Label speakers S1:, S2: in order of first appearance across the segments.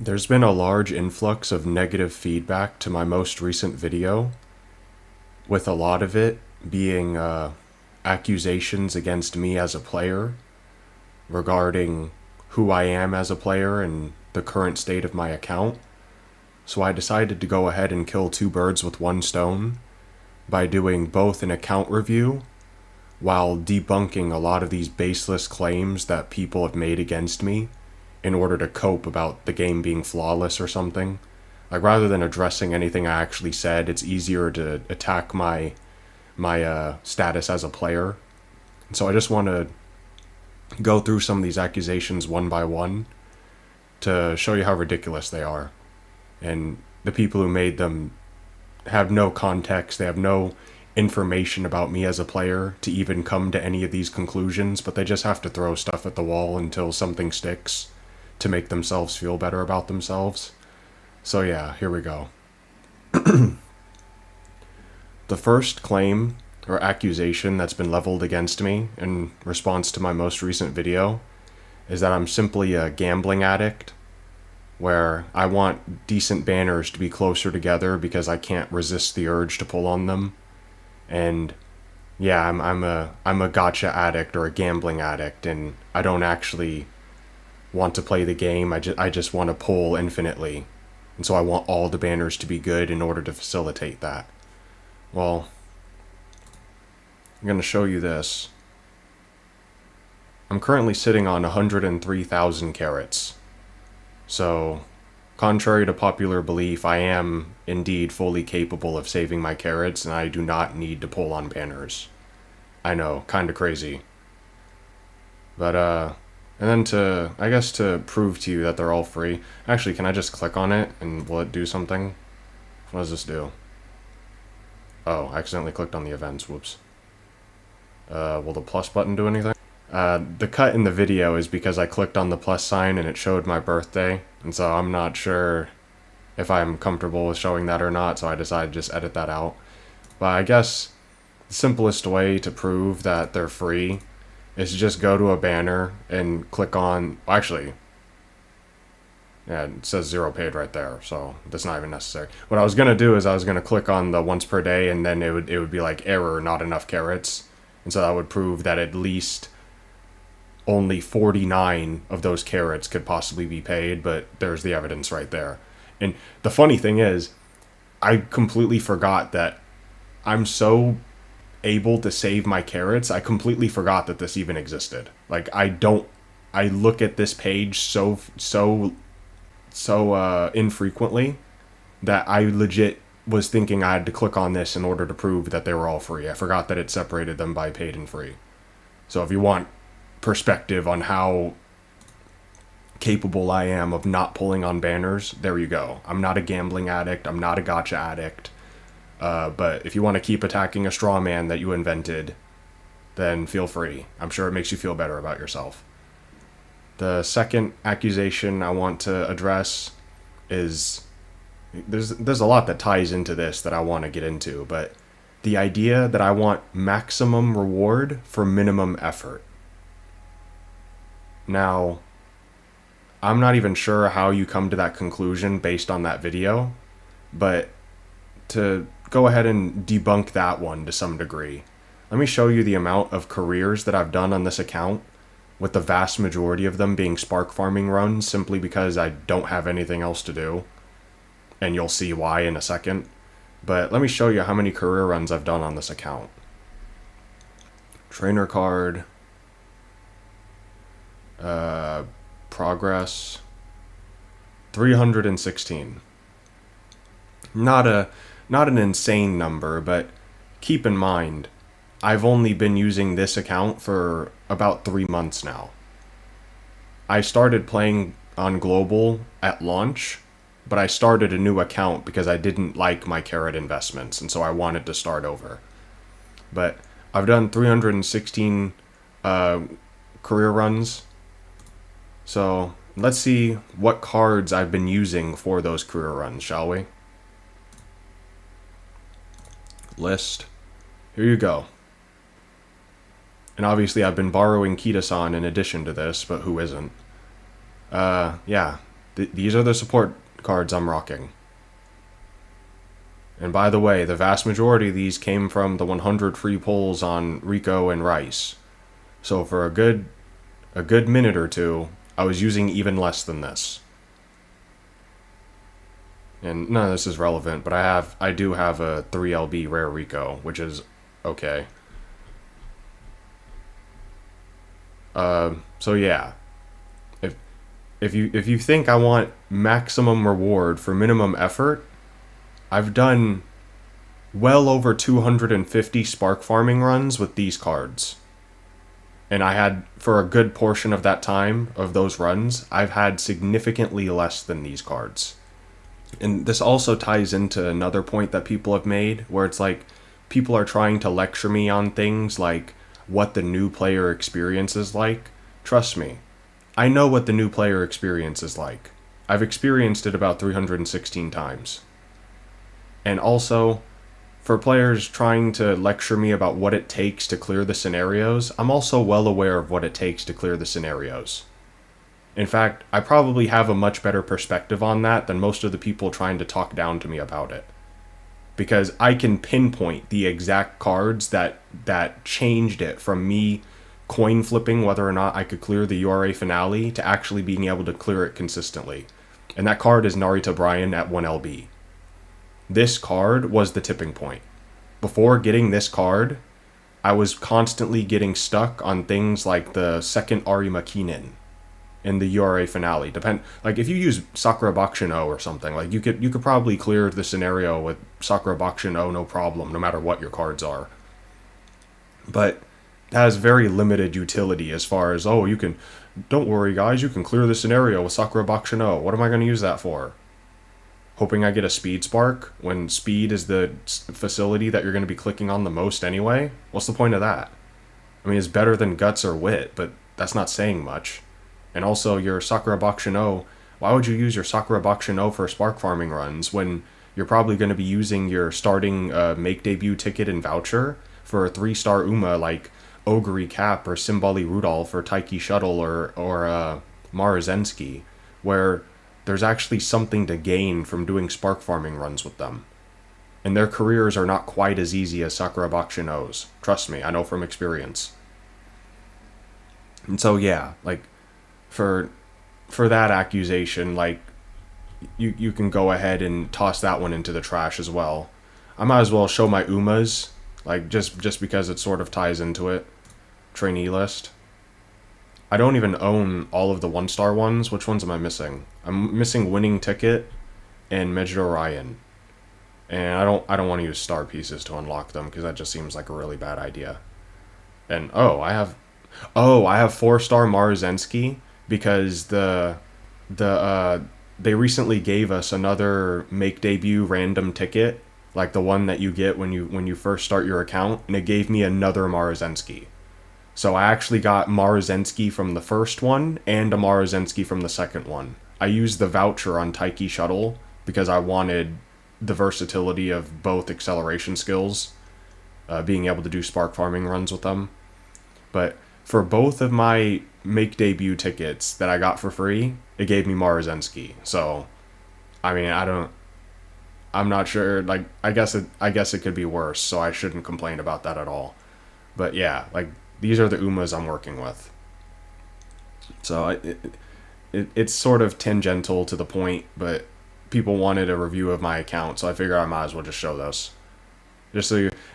S1: There's been a large influx of negative feedback to my most recent video, with a lot of it being accusations against me as a player regarding who I am as a player and the current state of my account. So I decided to go ahead and kill two birds with one stone by doing both an account review while debunking a lot of these baseless claims that people have made against me in order to cope about the game being flawless or something. Like, rather than addressing anything I actually said, it's easier to attack my status as a player. And so I just want to go through some of these accusations one by one to show you how ridiculous they are. And the people who made them have no context, they have no information about me as a player to even come to any of these conclusions, but they just have to throw stuff at the wall until something sticks to make themselves feel better about themselves. So yeah, here we go. The first claim or accusation that's been leveled against me in response to my most recent video is that I'm simply a gambling addict, where I want decent banners to be closer together because I can't resist the urge to pull on them. And yeah, I'm a gotcha addict or a gambling addict, and I don't actually want to play the game. I just want to pull infinitely. And so I want all the banners to be good in order to facilitate that. Well, I'm going to show you this. I'm currently sitting on 103,000 carats. So, contrary to popular belief, I am indeed fully capable of saving my carats, and I do not need to pull on banners. I know, kinda crazy. But, and then I guess to prove to you that they're all free, actually, can I just click on it, and will it do something? What does this do? Oh, I accidentally clicked on the events, whoops. Will the plus button do anything? The cut in the video is because I clicked on the plus sign and it showed my birthday, and so I'm not sure if I'm comfortable with showing that or not, so I decided to just edit that out. But I guess the simplest way to prove that they're free is to just go to a banner and click on, actually, yeah, it says 0 paid right there, so that's not even necessary. What I was going to do is I was going to click on the once per day, and then it would be like error, not enough carats, and so that would prove that at least only 49 of those carats could possibly be paid, but there's the evidence right there. And the funny thing is, I completely forgot that I'm so able to save my carats, I completely forgot that this even existed. Like, I look at this page so infrequently that I legit was thinking I had to click on this in order to prove that they were all free. I forgot that it separated them by paid and free. So if you want perspective on how capable I am of not pulling on banners, there you go. I'm not a gambling addict. I'm not a gotcha addict. But if you want to keep attacking a straw man that you invented, then feel free. I'm sure it makes you feel better about yourself. The second accusation I want to address is there's a lot that ties into this that I want to get into, but the idea that I want maximum reward for minimum effort. Now, I'm not even sure how you come to that conclusion based on that video, but to go ahead and debunk that one to some degree, let me show you the amount of careers that I've done on this account, with the vast majority of them being spark farming runs simply because I don't have anything else to do, and you'll see why in a second. But let me show you how many career runs I've done on this account. Trainer card, progress, 316. Not an insane number, but keep in mind, I've only been using this account for about 3 months now. I started playing on Global at launch, but I started a new account because I didn't like my carrot investments, and so I wanted to start over. But I've done 316 career runs. So let's see what cards I've been using for those career runs, shall we? List. Here you go. And obviously I've been borrowing Kita-san in addition to this, but who isn't? Yeah. These are the support cards I'm rocking. And by the way, the vast majority of these came from the 100 free pulls on Rico and Rice. So for a good minute or two, I was using even less than this. And none of this is relevant, but I do have a 3LB rare Rico, which is okay. So yeah, if you think I want maximum reward for minimum effort, I've done well over 250 spark farming runs with these cards. And I had, for a good portion of that time, of those runs, I've had significantly less than these cards. And this also ties into another point that people have made, where it's like, people are trying to lecture me on things like what the new player experience is like. Trust me, I know what the new player experience is like. I've experienced it about 316 times. And also, for players trying to lecture me about what it takes to clear the scenarios, I'm also well aware of what it takes to clear the scenarios. In fact, I probably have a much better perspective on that than most of the people trying to talk down to me about it. Because I can pinpoint the exact cards that changed it from me coin flipping whether or not I could clear the URA finale to actually being able to clear it consistently. And that card is Narita Bryan at 1LB. This card was the tipping point. Before getting this card, I was constantly getting stuck on things like the second Ari Makinen in the URA finale. Like if you use Sakura Bakushin O or something, like you could probably clear the scenario with Sakura Bakushin O no problem, no matter what your cards are. But it has very limited utility as far as, oh, don't worry guys, you can clear the scenario with Sakura Bakushin O. What am I going to use that for? Hoping I get a speed spark when speed is the facility that you're going to be clicking on the most anyway? What's the point of that? I mean, it's better than guts or wit, but that's not saying much. And also, your Sakura Bakushin O, why would you use your Sakura Bakushin O for spark farming runs when you're probably going to be using your starting make debut ticket and voucher for a 3-star Uma like Ogre Cap or Simbali Rudolph or Taiki Shuttle or Marazensky, where there's actually something to gain from doing spark farming runs with them. And their careers are not quite as easy as Sakura Bakushin O's. Trust me, I know from experience. And so yeah, like, for that accusation, like, you can go ahead and toss that one into the trash as well. I might as well show my Umas, like, just because it sort of ties into it. Trainee list. I don't even own all of the 1-star ones. Which ones am I missing? I'm missing Winning Ticket and Megid Orion. And I don't want to use star pieces to unlock them because that just seems like a really bad idea. And I have 4-star Marzensky because they recently gave us another make debut random ticket, like the one that you get when you first start your account, and it gave me another Marzensky. So I actually got Marazensky from the first one and a Marazensky from the second one. I used the voucher on Taiki Shuttle because I wanted the versatility of both acceleration skills, being able to do spark farming runs with them. But for both of my make debut tickets that I got for free, it gave me Marazensky. So, I mean, I'm not sure. Like, I guess it could be worse. So I shouldn't complain about that at all. But yeah, like, these are the Umas I'm working with. So it's sort of tangential to the point, but people wanted a review of my account, so I figured I might as well just show this.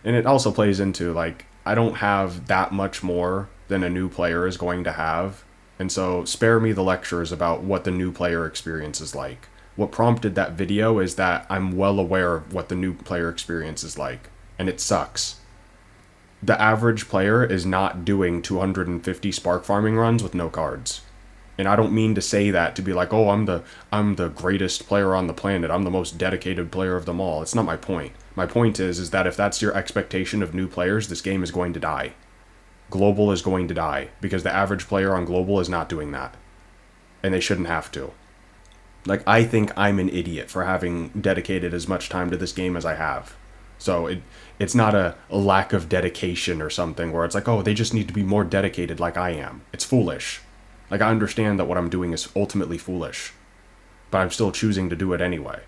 S1: And it also plays into, like, I don't have that much more than a new player is going to have, and so spare me the lectures about what the new player experience is like. What prompted that video is that I'm well aware of what the new player experience is like, and it sucks. The average player is not doing 250 spark farming runs with no cards. And I don't mean to say that to be like, oh, I'm the greatest player on the planet. I'm the most dedicated player of them all. It's not my point. My point is that if that's your expectation of new players, this game is going to die. Global is going to die because the average player on Global is not doing that. And they shouldn't have to. Like, I think I'm an idiot for having dedicated as much time to this game as I have. So it's not a lack of dedication or something where it's like, oh, they just need to be more dedicated like I am. It's foolish. Like, I understand that what I'm doing is ultimately foolish. but I'm still choosing to do it anyway.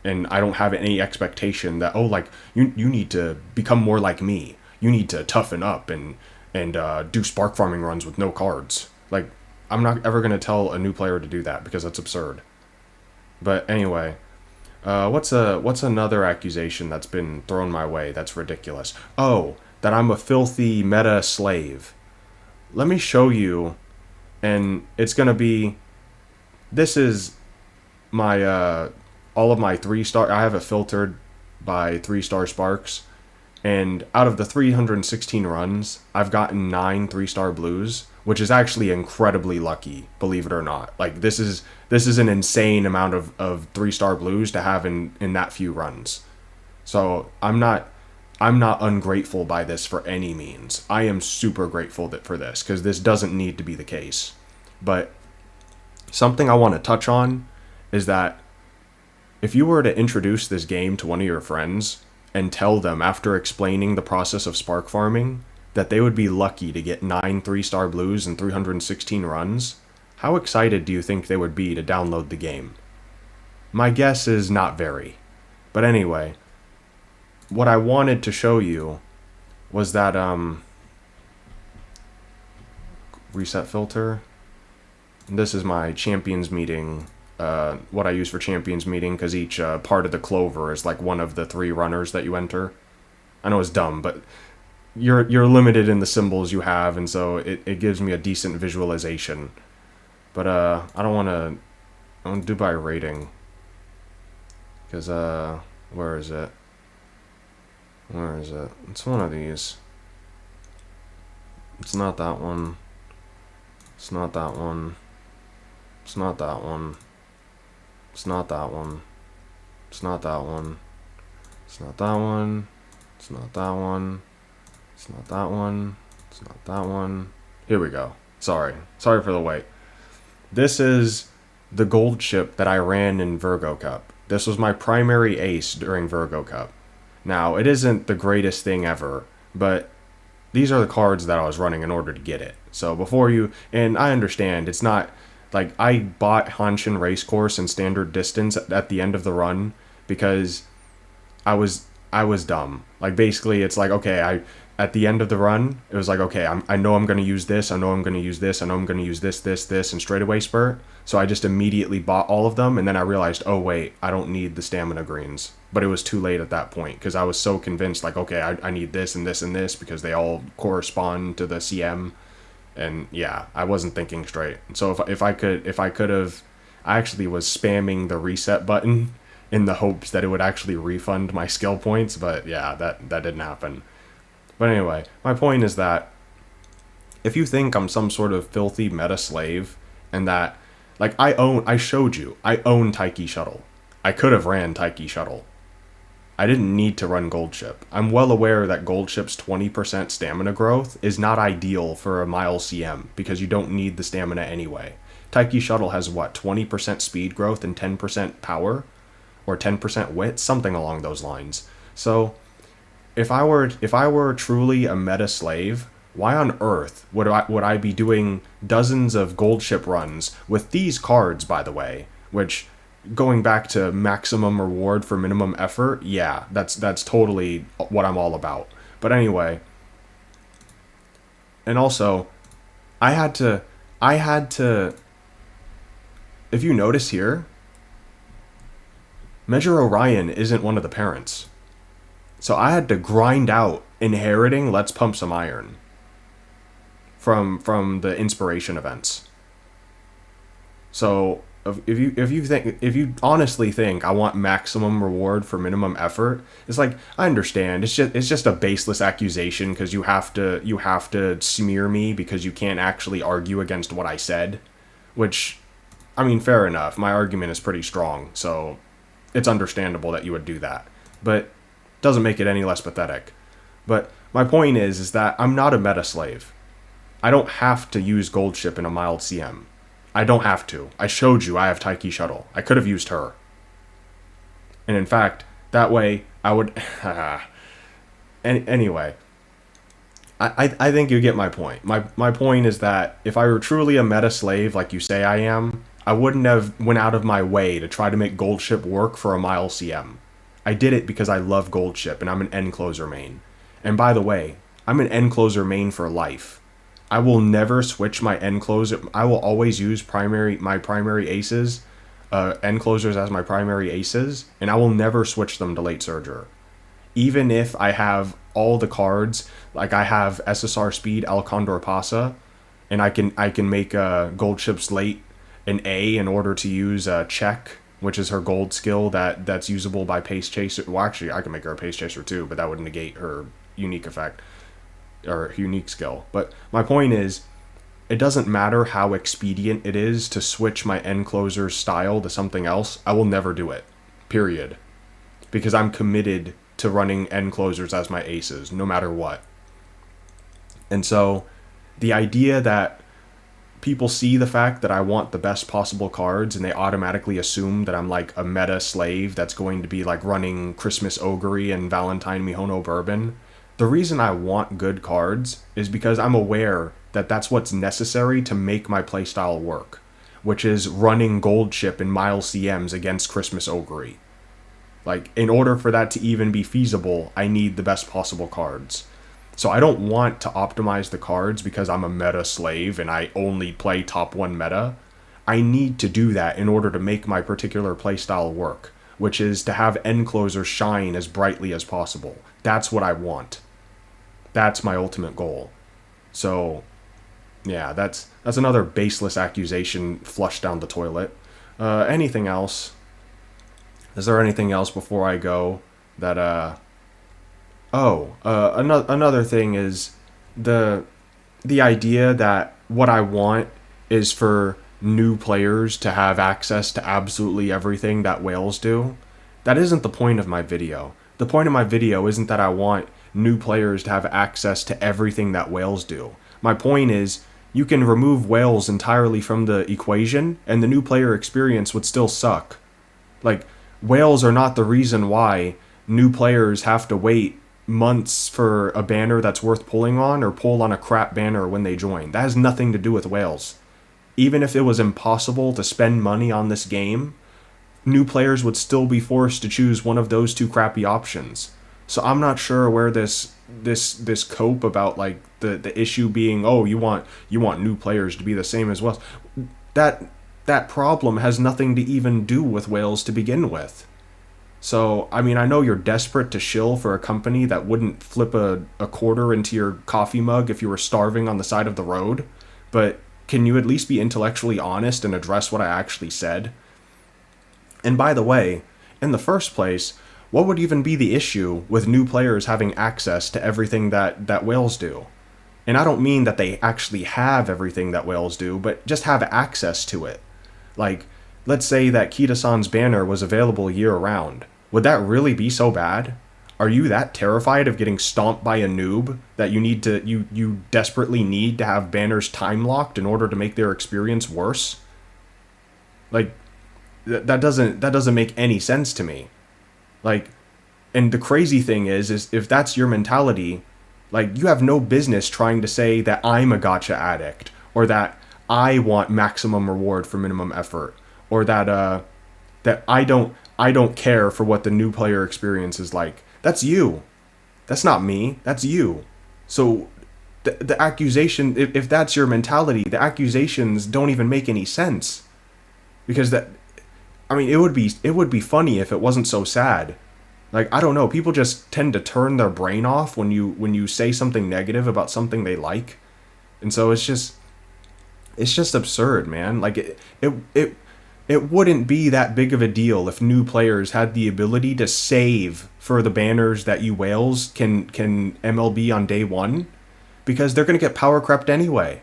S1: And I don't have any expectation that, oh, like, you need to become more like me. You need to toughen up and do spark farming runs with no cards. Like, I'm not ever going to tell a new player to do that because that's absurd. But anyway, what's another accusation that's been thrown my way that's ridiculous? Oh, that I'm a filthy meta slave. Let me show you, and it's gonna be. This is my all of my 3-star. I have it filtered by 3-star sparks, and out of the 316 runs, I've gotten 9 3-star blues, which is actually incredibly lucky, believe it or not. Like, this is an insane amount of 3-star blues to have in that few runs. So I'm not ungrateful by this for any means. I am super grateful for this, because this doesn't need to be the case. But something I want to touch on is that if you were to introduce this game to one of your friends and tell them, after explaining the process of spark farming, that they would be lucky to get 9 3-star blues and 316 runs, how excited do you think they would be to download the game? My guess is not very. But anyway, what I wanted to show you was that, reset filter. This is my champions meeting, what I use for champions meeting, because each part of the clover is like one of the 3 runners that you enter. I know it's dumb, but you're limited in the symbols you have, and so it gives me a decent visualization. But I want to do by rating, because where is it? Where is it? It's one of these. It's not that one. It's not that one. It's not that one. It's not that one. It's not that one. It's not that one. It's not that one. It's not that one. It's not that one. Here we go. Sorry for the wait. This is the gold chip that I ran in Virgo Cup. This was my primary ace during Virgo Cup. Now, it isn't the greatest thing ever, but these are the cards that I was running in order to get it. So before you, and I understand, it's not, like, I bought Hanshin Racecourse and Standard Distance at the end of the run because I was dumb. Like, basically, it's like, okay, at the end of the run, it was like, okay, I know I'm going to use this, I know I'm going to use this, I know I'm going to use this, and straightaway spurt. So I just immediately bought all of them, and then I realized, oh wait, I don't need the stamina greens. But it was too late at that point, because I was so convinced, like, okay, I need this and this and this, because they all correspond to the CM. And yeah, I wasn't thinking straight. So if I could have, I actually was spamming the reset button in the hopes that it would actually refund my skill points, but yeah, that didn't happen. But anyway, my point is that if you think I'm some sort of filthy meta slave, and that, like, I showed you, I own Taiki Shuttle. I could have ran Taiki Shuttle. I didn't need to run Gold Chip. I'm well aware that Gold Chip's 20% stamina growth is not ideal for a mile CM, because you don't need the stamina anyway. Taiki Shuttle has, what, 20% speed growth and 10% power? Or 10% wit? Something along those lines. So if I were truly a meta slave, why on earth would I be doing dozens of gold chip runs with these cards, by the way, which, going back to maximum reward for minimum effort, yeah, that's totally what I'm all about. But anyway, and also, I had to, if you notice here, Measure Orion isn't one of the parents. So I had to grind out inheriting Let's Pump Some Iron from the inspiration events. So if you honestly think I want maximum reward for minimum effort, it's like, I understand. It's just a baseless accusation, because you have to smear me because you can't actually argue against what I said, which, I mean, fair enough. My argument is pretty strong, so it's understandable that you would do that. But doesn't make it any less pathetic. But my point is that I'm not a meta slave. I don't have to use Gold Chip in a mild CM. I don't have to. I showed you I have Taiki Shuttle. I could have used her. And in fact, that way I would... Anyway, I think you get my point. My point is that if I were truly a meta slave like you say I am, I wouldn't have went out of my way to try to make Gold Ship work for a Mile CM. I did it because I love Gold Ship and I'm an end closer main. And by the way, I'm an end closer main for life. I will never switch my end closer. I will always use my primary aces, end closers as my primary aces, and I will never switch them to late surger. Even if I have all the cards, like I have SSR Speed, El Condor Pasa, and I can make Gold Ship's late an A in order to use Check, which is her gold skill that's usable by Pace Chaser. Well, actually, I can make her a Pace Chaser too, but that would negate her unique effect or unique skill. But my point is, it doesn't matter how expedient it is to switch my end closer style to something else. I will never do it. Period. Because I'm committed to running end closers as my aces, no matter what. And so, the idea that people see the fact that I want the best possible cards and they automatically assume that I'm like a meta slave that's going to be like running Christmas Ogre and Valentine Mihono Bourbon. The reason I want good cards is because I'm aware that that's what's necessary to make my playstyle work, which is running Gold Ship and Mile CMs against Christmas Ogre. Like, in order for that to even be feasible, I need the best possible cards. So I don't want to optimize the cards because I'm a meta slave and I only play top 1 meta. I need to do that in order to make my particular playstyle work, which is to have end closers shine as brightly as possible. That's what I want. That's my ultimate goal. So, yeah, that's another baseless accusation flushed down the toilet. Anything else? Is there anything else before I go that, another thing is the idea that what I want is for new players to have access to absolutely everything that whales do. That isn't the point of my video. The point of my video isn't that I want new players to have access to everything that whales do. My point is, you can remove whales entirely from the equation and the new player experience would still suck. Like, whales are not the reason why new players have to wait months for a banner that's worth pulling on or pull on a crap banner when they join. That has nothing to do with whales. Even if it was impossible to spend money on this game, new players would still be forced to choose one of those two crappy options. So I'm not sure where this cope about like the issue being, oh, you want new players to be the same as whales. That problem has nothing to even do with whales to begin with. So, I mean, I know you're desperate to shill for a company that wouldn't flip a quarter into your coffee mug if you were starving on the side of the road, but can you at least be intellectually honest and address what I actually said? And by the way, in the first place, what would even be the issue with new players having access to everything that whales do? And I don't mean that they actually have everything that whales do, but just have access to it. Like, let's say that Kita-san's banner was available year-round. Would that really be so bad? Are you that terrified of getting stomped by a noob that you desperately need to have banners time-locked in order to make their experience worse? Like, that doesn't make any sense to me. Like, and the crazy thing is if that's your mentality, like, you have no business trying to say that I'm a gacha addict, or that I want maximum reward for minimum effort, or that I don't care for what the new player experience is like. That's you. That's not me. That's you. So the accusation, if that's your mentality, the accusations don't even make any sense. Because it would be funny if it wasn't so sad. Like, I don't know, people just tend to turn their brain off when you say something negative about something they like. And so it's just absurd, man. Like, it wouldn't be that big of a deal if new players had the ability to save for the banners that you whales can MLB on day one, because they're going to get power crept anyway.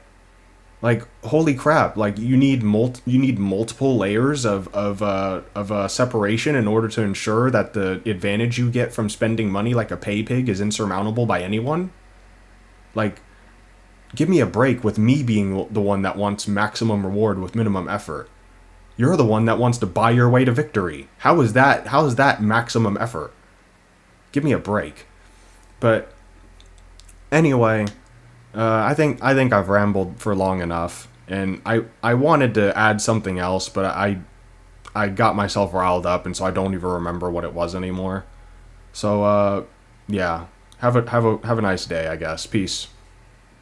S1: Like, holy crap, like, you need multiple layers of separation in order to ensure that the advantage you get from spending money like a pay pig is insurmountable by anyone? Like, give me a break with me being the one that wants maximum reward with minimum effort. You're the one that wants to buy your way to victory. How is that maximum effort? Give me a break. But anyway, I think I've rambled for long enough. And I wanted to add something else, but I got myself riled up, and so I don't even remember what it was anymore. So yeah, have a nice day, I guess. Peace.